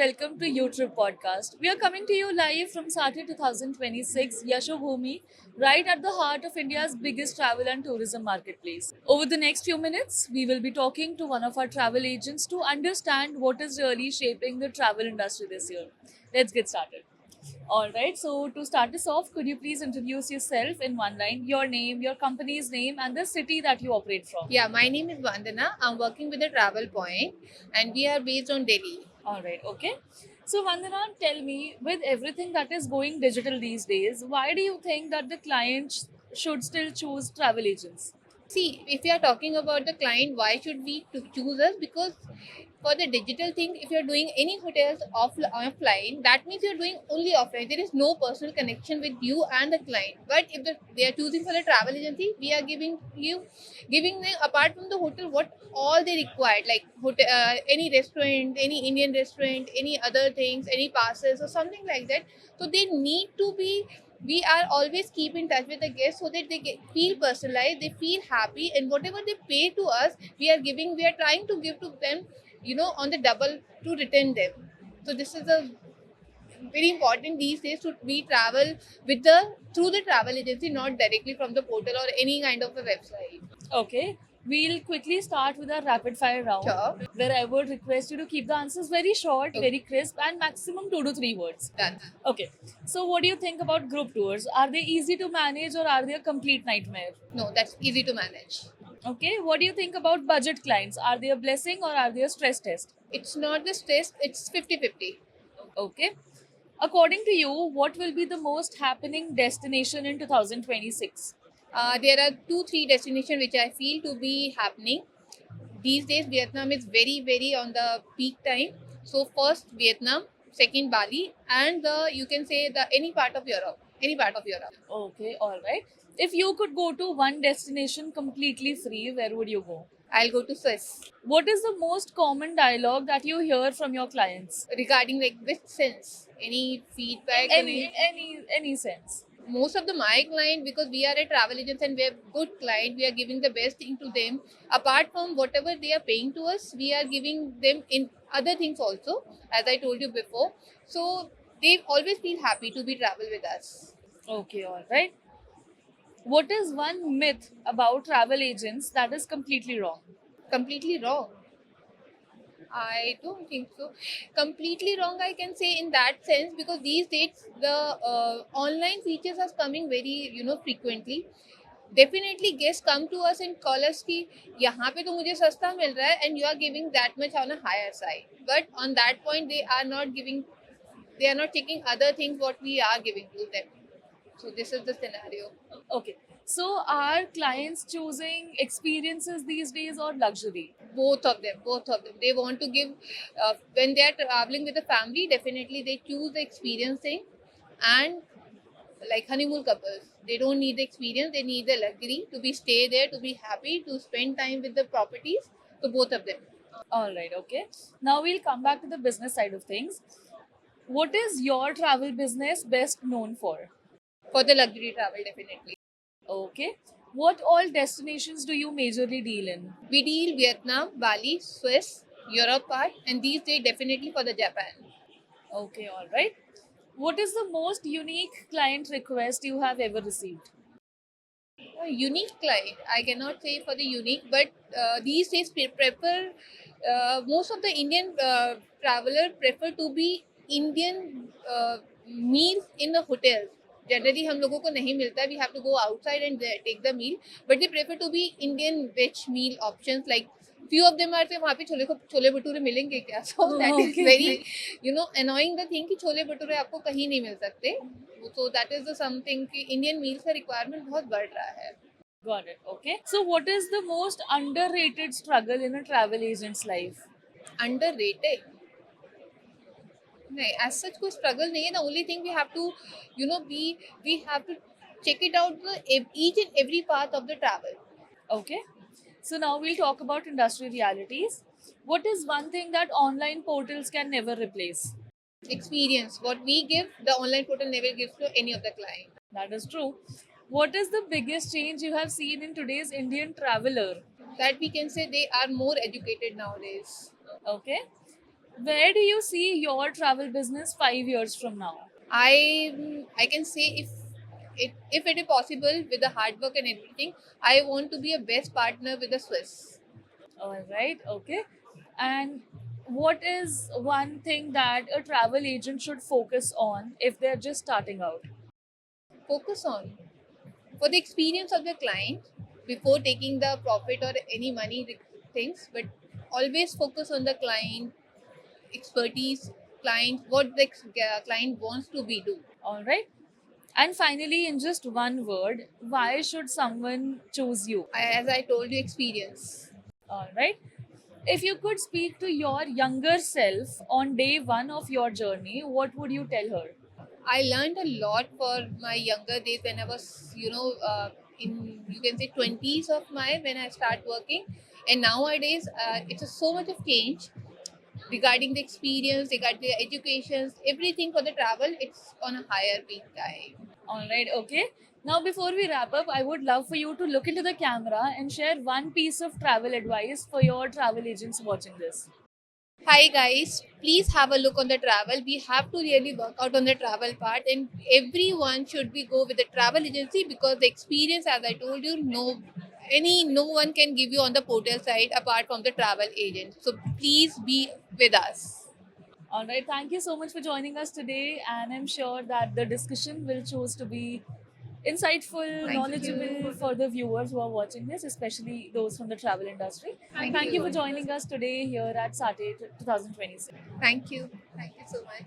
welcome to YouTrip podcast. We are coming to you live from Saturday 2026, Yashobhumi, right at the heart of India's biggest travel and tourism marketplace. Over the next few minutes, we will be talking to one of our travel agents to understand what is really shaping the travel industry this year. Let's get started. All right, so to start us off, could you please introduce yourself in one line, your name, your company's name, and the city that you operate from? Yeah, my name is Vandana. I'm working with the Travel Point and we are based on Delhi. All right, okay. So, Vandana, tell me, with everything that is going digital these days, why do you think that the clients should still choose travel agents? See, if we are talking about the client, why should we to choose us? Because for the digital thing, if you're doing any hotels offline, that means you're doing only offline. There is no personal connection with you and the client. But if they are choosing for the travel agency, we are giving them apart from the hotel what all they required, like any restaurant, any Indian restaurant, any other things, any passes or something like that. So they need to be we are always keep in touch with the guests so that feel personalized, they feel happy, and whatever they pay to us, we are trying to give to them, on the double to return them. So this is a very important these days to we travel with the through the travel agency, not directly from the portal or any kind of a website. Okay, we'll quickly start with our rapid fire round Sure. where I would request you to keep the answers very short, Okay. very crisp, and maximum 2 to 3 words. Done. Okay, so what do you think about group tours? Are they easy to manage or are they a complete nightmare? No, that's easy to manage. Okay, what do you think about budget clients? Are they a blessing or are they a stress test? It's not the stress, it's 50-50. Okay, according to you, what will be the most happening destination in 2026? There are 2-3 destinations which I feel to be happening these days. Vietnam is very very on the peak time. So first Vietnam, second Bali, and the you can say the any part of Europe. Okay, all right. If you could go to one destination completely free, where would you go? I'll go to Swiss. What is the most common dialogue that you hear from your clients? Regarding like which sense, any feedback, Any sense? most of the my client, because we are a travel agency and we are good client, we are giving the best thing to them. Apart from whatever they are paying to us, we are giving them in other things also, as I told you before. So they always feel happy to be travel with us. Okay, all right. What is one myth about travel agents that is completely wrong? Completely wrong? I don't think so. Completely wrong, I can say in that sense, because these days the online features are coming very frequently. Definitely guests come to us and call us कि यहाँ पे तो मुझे सस्ता मिल रहा है, and you are giving that much on a higher side. But on that point, they are not taking other things what we are giving to them. So this is the scenario. Okay. So are clients choosing experiences these days or luxury? Both of them, they want to give, when they are traveling with the family, definitely they choose the experiencing. And like honeymoon couples, they don't need the experience, they need the luxury to be stay there, to be happy, to spend time with the properties. So both of them. All right, okay. Now we'll come back to the business side of things. What is your travel business best known for? For the luxury travel, definitely. Okay. What all destinations do you majorly deal in? We deal Vietnam, Bali, Swiss, Europe part, and these days definitely for the Japan. Okay, all right. What is the most unique client request you have ever received? A unique client, I cannot say for the unique, but these days prefer, most of the Indian traveler prefer to be Indian meals in the hotels. Generally हम लोगों को नहीं मिलता है, we have to go outside and take the meal, but they prefer to be Indian veg meal options. Like few of them are say वहाँ पे छोले भटूरे मिलेंगे क्या? So that is Okay. very annoying the thing कि छोले भटूरे आपको कहीं नहीं मिल सकते. So that is the something कि Indian meals का requirement बहुत बढ़ रहा है. Got it. Okay. So, what is the most underrated struggle in a travel agent's life? Underrated? नहीं, as such कोई struggle नहीं है. The only thing we have to, we have to check it out each and every part of the travel. Okay. So, now we'll talk about industry realities. What is one thing that online portals can never replace? Experience. What we give, the online portal never gives to any of the client. That is true. What is the biggest change you have seen in today's Indian traveler? That we can say they are more educated nowadays. Okay. Where do you see your travel business 5 years from now? I can say if it is possible with the hard work and everything, I want to be a best partner with the Swiss. All right, okay. And what is one thing that a travel agent should focus on if they're just starting out? Focus on for the experience of the client before taking the profit or any money things, but always focus on the client expertise, client what the client wants to be do. All right. And finally, in just one word, why should someone choose you? As I told you, experience. All right. If you could speak to your younger self on day one of your journey, what would you tell her? I learned a lot for my younger days when I was, in you can say 20s of my when I start working, and nowadays it's a so much of change regarding the experience, regarding the educations, everything for the travel. It's on a higher peak time. All right, okay. Now, before we wrap up, I would love for you to look into the camera and share one piece of travel advice for your travel agents watching this. Hi guys, please have a look on the travel. We have to really work out on the travel part, and everyone should be go with the travel agency because the experience, as I told you, no one can give you on the portal side apart from the travel agent. So please be with us. All right, thank you so much for joining us today, and I'm sure that the discussion will choose to be insightful, Thank knowledgeable you. for the viewers who are watching this, especially those from the travel industry. Thank Thank you for you. joining us today here at SATE 2026. Thank you. Thank you so much.